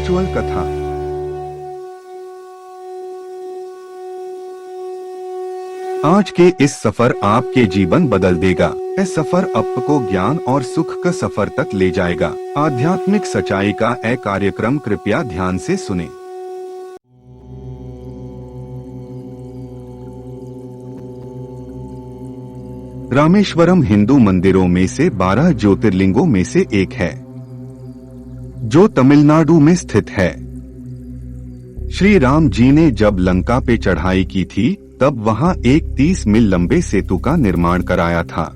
Spiritual कथा। आज के इस सफर आपके जीवन बदल देगा। यह सफर आपको ज्ञान और सुख का सफर तक ले जाएगा। आध्यात्मिक सच्चाई का यह कार्यक्रम कृपया ध्यान से सुने। रामेश्वरम हिंदू मंदिरों में से 12 ज्योतिर्लिंगों में से एक है, जो तमिलनाडु में स्थित है। श्री राम जी ने जब लंका पे चढ़ाई की थी, तब वहां एक 30 मील लंबे सेतु का निर्माण कराया था।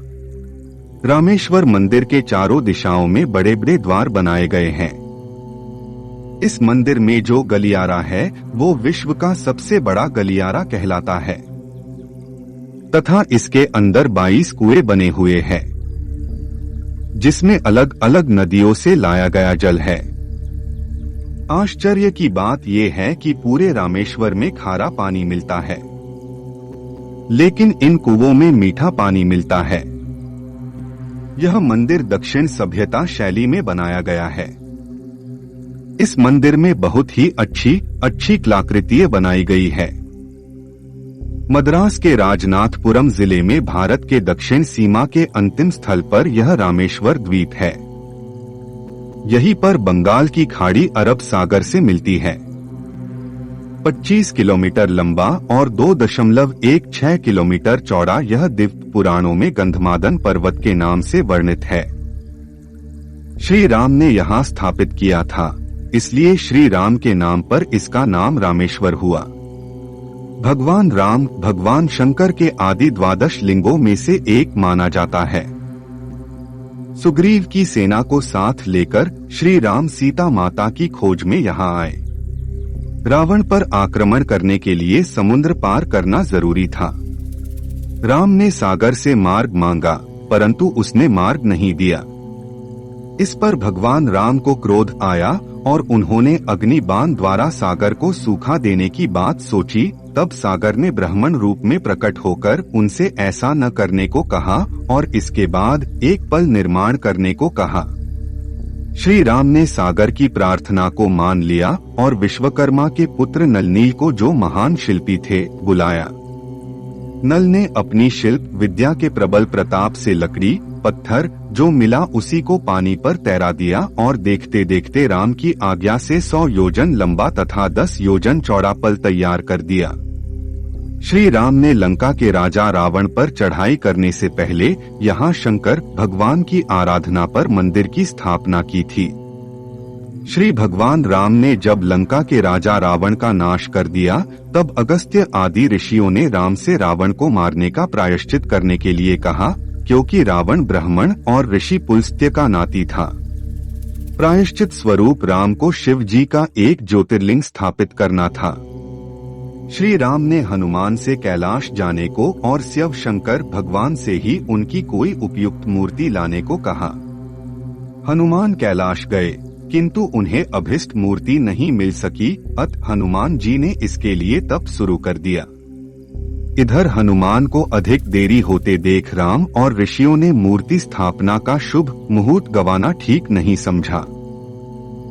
रामेश्वर मंदिर के चारों दिशाओं में बड़े बड़े द्वार बनाए गए हैं। इस मंदिर में जो गलियारा है, वो विश्व का सबसे बड़ा गलियारा कहलाता है तथा इसके अंदर 22 कुएं बने हुए हैं, जिसमें अलग अलग नदियों से लाया गया जल है। आश्चर्य की बात यह है कि पूरे रामेश्वर में खारा पानी मिलता है, लेकिन इन कुओं में मीठा पानी मिलता है। यह मंदिर दक्षिण सभ्यता शैली में बनाया गया है। इस मंदिर में बहुत ही अच्छी कलाकृतियां बनाई गई है। मद्रास के राजनाथपुरम जिले में भारत के दक्षिण सीमा के अंतिम स्थल पर यह रामेश्वर द्वीप है। यहीं पर बंगाल की खाड़ी अरब सागर से मिलती है। 25 किलोमीटर लंबा और 2.16 किलोमीटर चौड़ा यह द्वीप पुराणों में गंधमादन पर्वत के नाम से वर्णित है। श्री राम ने यहाँ स्थापित किया था, इसलिए श्री राम के नाम पर इसका नाम रामेश्वर हुआ। भगवान राम भगवान शंकर के आदि 12 लिंगों में से एक माना जाता है। सुग्रीव की सेना को साथ लेकर श्री राम सीता माता की खोज में यहाँ आए। रावण पर आक्रमण करने के लिए समुद्र पार करना जरूरी था। राम ने सागर से मार्ग मांगा, परंतु उसने मार्ग नहीं दिया। इस पर भगवान राम को क्रोध आया और उन्होंने अग्नि बाण द्वारा सागर को सूखा देने की बात सोची। तब सागर ने ब्राह्मण रूप में प्रकट होकर उनसे ऐसा न करने को कहा और इसके बाद एक पल निर्माण करने को कहा। श्री राम ने सागर की प्रार्थना को मान लिया और विश्वकर्मा के पुत्र नलनील को, जो महान शिल्पी थे, बुलाया। नल ने अपनी शिल्प विद्या के प्रबल प्रताप से लकड़ी पत्थर जो मिला उसी को पानी पर तैरा दिया और देखते देखते राम की आज्ञा से 100 योजन लंबा तथा 10 योजन चौड़ा पल तैयार कर दिया। श्री राम ने लंका के राजा रावण पर चढ़ाई करने से पहले यहाँ शंकर भगवान की आराधना पर मंदिर की स्थापना की थी। श्री भगवान राम ने जब लंका के राजा रावण का नाश कर दिया, तब अगस्त्य आदि ऋषियों ने राम से रावण को मारने का प्रायश्चित करने के लिए कहा, क्योंकि रावण ब्राह्मण और ऋषि पुलस्त्य का नाती था। प्रायश्चित स्वरूप राम को शिव जी का एक ज्योतिर्लिंग स्थापित करना था। श्री राम ने हनुमान से कैलाश जाने को और शिव शंकर भगवान से ही उनकी कोई उपयुक्त मूर्ति लाने को कहा। हनुमान कैलाश गए, किंतु उन्हें अभिष्ट मूर्ति नहीं मिल सकी। अतः हनुमान जी ने इसके लिए तप शुरू कर दिया। इधर हनुमान को अधिक देरी होते देख राम और ऋषियों ने मूर्ति स्थापना का शुभ मुहूर्त गंवाना ठीक नहीं समझा।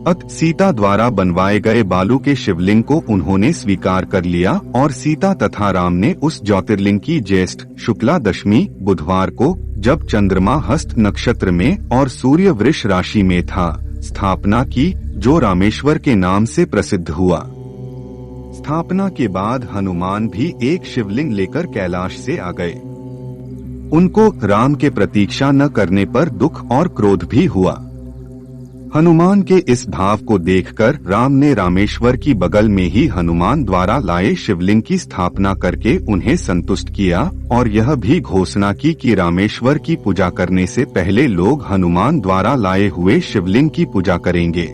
अतः सीता द्वारा बनवाए गए बालू के शिवलिंग को उन्होंने स्वीकार कर लिया और सीता तथा राम ने उस ज्योतिर्लिंग की ज्येष्ठ शुक्ला दशमी बुधवार को, जब चंद्रमा हस्त नक्षत्र में और सूर्य वृष राशि में था, स्थापना की, जो रामेश्वर के नाम से प्रसिद्ध हुआ। स्थापना के बाद हनुमान भी एक शिवलिंग लेकर कैलाश से आ गए। उनको राम के प्रतीक्षा न करने पर दुख और क्रोध भी हुआ। हनुमान के इस भाव को देखकर राम ने रामेश्वर की बगल में ही हनुमान द्वारा लाए शिवलिंग की स्थापना करके उन्हें संतुष्ट किया और यह भी घोषणा की कि रामेश्वर की पूजा करने से पहले लोग हनुमान द्वारा लाए हुए शिवलिंग की पूजा करेंगे।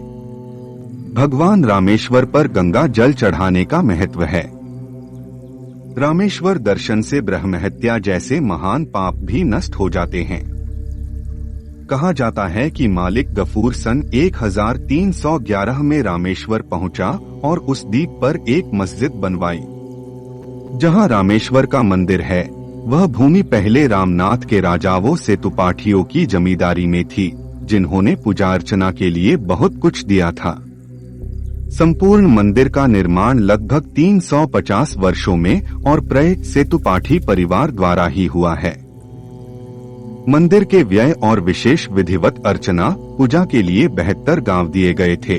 भगवान रामेश्वर पर गंगा जल चढ़ाने का महत्व है। रामेश्वर दर्शन से ब्रह्महत्या जैसे महान पाप भी नष्ट हो जाते हैं। कहा जाता है कि मालिक गफूर सन 1311 में रामेश्वर पहुंचा और उस द्वीप पर एक मस्जिद बनवाई। जहां रामेश्वर का मंदिर है, वह भूमि पहले रामनाथ के राजाओं सेतुपाठियों की जमींदारी में थी, जिन्होंने पूजा अर्चना के लिए बहुत कुछ दिया था। संपूर्ण मंदिर का निर्माण लगभग 350 वर्षों में और प्रय सेतुपाठी परिवार द्वारा ही हुआ है। मंदिर के व्यय और विशेष विधिवत अर्चना पूजा के लिए 72 गांव दिए गए थे।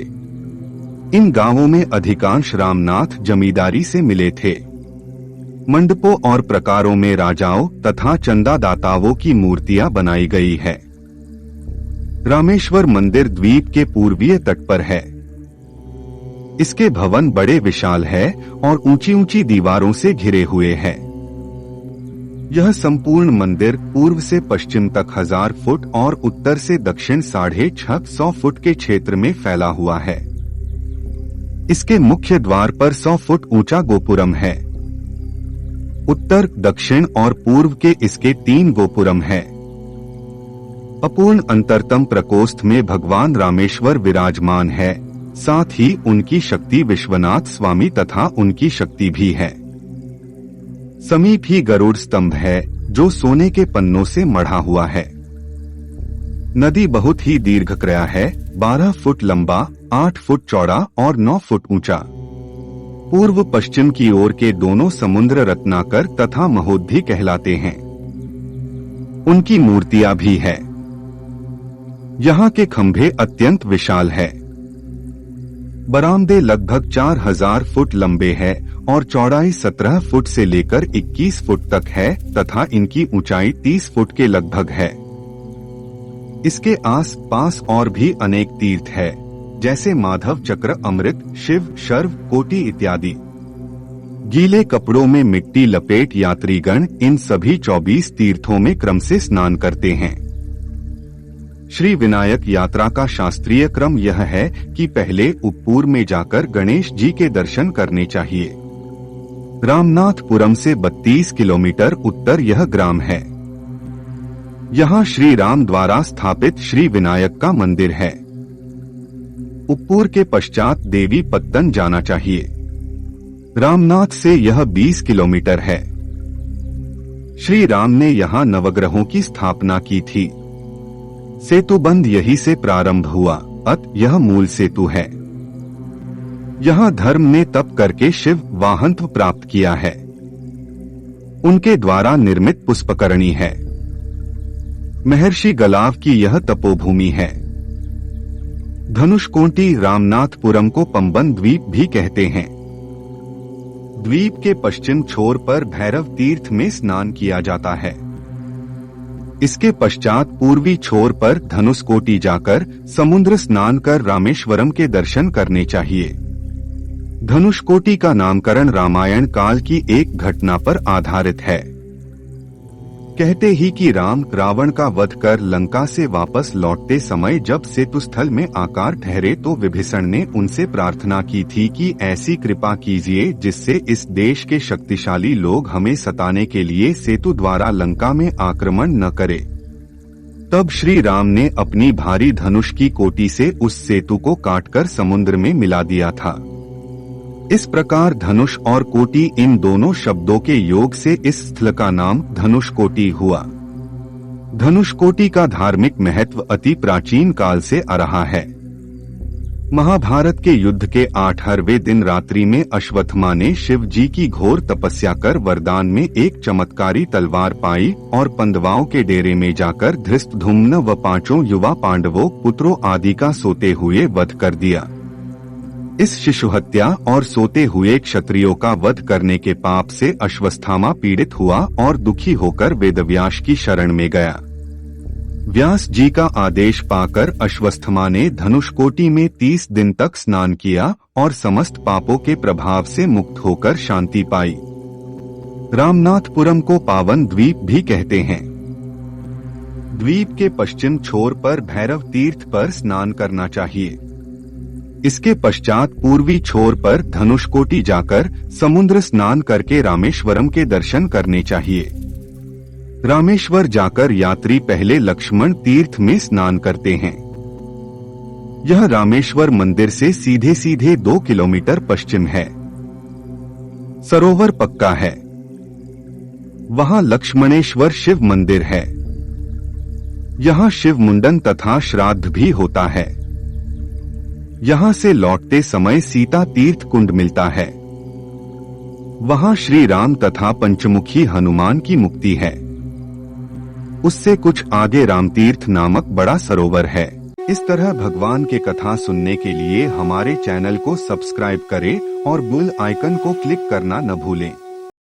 इन गांवों में अधिकांश रामनाथ जमींदारी से मिले थे। मंडपों और प्रकारों में राजाओं तथा चंदादाताओं की मूर्तियां बनाई गई है। रामेश्वर मंदिर द्वीप के पूर्वीय तट पर है। इसके भवन बड़े विशाल है और ऊंची ऊंची दीवारों से घिरे हुए हैं। यह संपूर्ण मंदिर पूर्व से पश्चिम तक 1000 फुट और उत्तर से दक्षिण 650 फुट के क्षेत्र में फैला हुआ है। इसके मुख्य द्वार पर 100 फुट ऊंचा गोपुरम है। उत्तर, दक्षिण और पूर्व के इसके 3 गोपुरम है। अपूर्ण अंतरतम प्रकोष्ठ में भगवान रामेश्वर विराजमान है। साथ ही उनकी शक्ति विश्वनाथ स्वामी तथा उनकी शक्ति भी है। समीप ही गरुड़ स्तंभ है जो सोने के पन्नों से मढ़ा हुआ है। नदी बहुत ही दीर्घक्रिया है, 12 फुट लंबा, 8 फुट चौड़ा और 9 फुट ऊंचा। पूर्व पश्चिम की ओर के दोनों समुद्र रत्नाकर तथा महोदधी कहलाते हैं। उनकी मूर्तियां भी है। यहाँ के खंभे अत्यंत विशाल है। बरामदे लगभग 4000 फुट लंबे है और चौड़ाई 17 फुट से लेकर 21 फुट तक है तथा इनकी ऊंचाई 30 फुट के लगभग है। इसके आस पास और भी अनेक तीर्थ है, जैसे माधव चक्र, अमृत, शिव, शर्व, कोटि इत्यादि। गीले कपड़ों में मिट्टी लपेट यात्रीगण इन सभी 24 तीर्थों में क्रम से स्नान करते हैं। श्री विनायक यात्रा का शास्त्रीय क्रम यह है कि पहले उपपुर में जाकर गणेश जी के दर्शन करने चाहिए। रामनाथपुरम से 32 किलोमीटर उत्तर यह ग्राम है। यहाँ श्री राम द्वारा स्थापित श्री विनायक का मंदिर है। उपपुर के पश्चात देवी पत्तन जाना चाहिए। रामनाथ से यह 20 किलोमीटर है। श्री राम ने यहाँ नवग्रहों की स्थापना की थी। सेतुबंध यही से प्रारंभ हुआ, अत यह मूल सेतु है। यहाँ धर्म ने तप करके शिव वाहनत्व प्राप्त किया है। उनके द्वारा निर्मित पुष्पकरणी है। महर्षि गलाव की यह तपोभूमि है। धनुषकोटी रामनाथपुरम को पंबन द्वीप भी कहते हैं। द्वीप के पश्चिम छोर पर भैरव तीर्थ में स्नान किया जाता है। इसके पश्चात पूर्वी छोर पर धनुषकोटी जाकर समुद्र स्नान कर रामेश्वरम के दर्शन करने चाहिए। धनुषकोटी का नामकरण रामायण काल की एक घटना पर आधारित है। कहते ही कि राम रावण का वध कर लंका से वापस लौटते समय जब सेतुस्थल में आकार ठहरे तो विभीषण ने उनसे प्रार्थना की थी कि ऐसी कृपा कीजिए जिससे इस देश के शक्तिशाली लोग हमें सताने के लिए सेतु द्वारा लंका में आक्रमण न करे। तब श्री राम ने अपनी भारी धनुष की कोटी से उस सेतु को काटकर समुद्र में मिला दिया था। इस प्रकार धनुष और कोटि इन दोनों शब्दों के योग से इस स्थल का नाम धनुषकोटि हुआ। धनुषकोटि का धार्मिक महत्व अति प्राचीन काल से आ रहा है। महाभारत के युद्ध के 18वें दिन रात्रि में अश्वत्थामा ने शिव जी की घोर तपस्या कर वरदान में एक चमत्कारी तलवार पाई और पंडवाओं के डेरे में जाकर धृष्टद्युम्न व 5 युवा पांडवों पुत्रों आदि का सोते हुए वध कर दिया। इस शिशु हत्या और सोते हुए क्षत्रियों का वध करने के पाप से अश्वत्थामा पीड़ित हुआ और दुखी होकर वेदव्यास की शरण में गया। व्यास जी का आदेश पाकर अश्वत्थामा ने धनुषकोटि में 30 दिन तक स्नान किया और समस्त पापों के प्रभाव से मुक्त होकर शांति पाई। रामनाथपुरम को पावन द्वीप भी कहते हैं। द्वीप के पश्चिम छोर पर भैरव तीर्थ पर स्नान करना चाहिए। इसके पश्चात पूर्वी छोर पर धनुषकोटि जाकर समुद्र स्नान करके रामेश्वरम के दर्शन करने चाहिए। रामेश्वर जाकर यात्री पहले लक्ष्मण तीर्थ में स्नान करते हैं। यह रामेश्वर मंदिर से सीधे सीधे 2 किलोमीटर पश्चिम है। सरोवर पक्का है। वहां लक्ष्मणेश्वर शिव मंदिर है। यहाँ शिव मुंडन तथा श्राद्ध भी होता है। यहाँ से लौटते समय सीता तीर्थ कुंड मिलता है। वहाँ श्री राम तथा पंचमुखी हनुमान की मुक्ति है। उससे कुछ आगे रामतीर्थ नामक बड़ा सरोवर है। इस तरह भगवान के कथा सुनने के लिए हमारे चैनल को सब्सक्राइब करें और बेल आइकन को क्लिक करना न भूलें।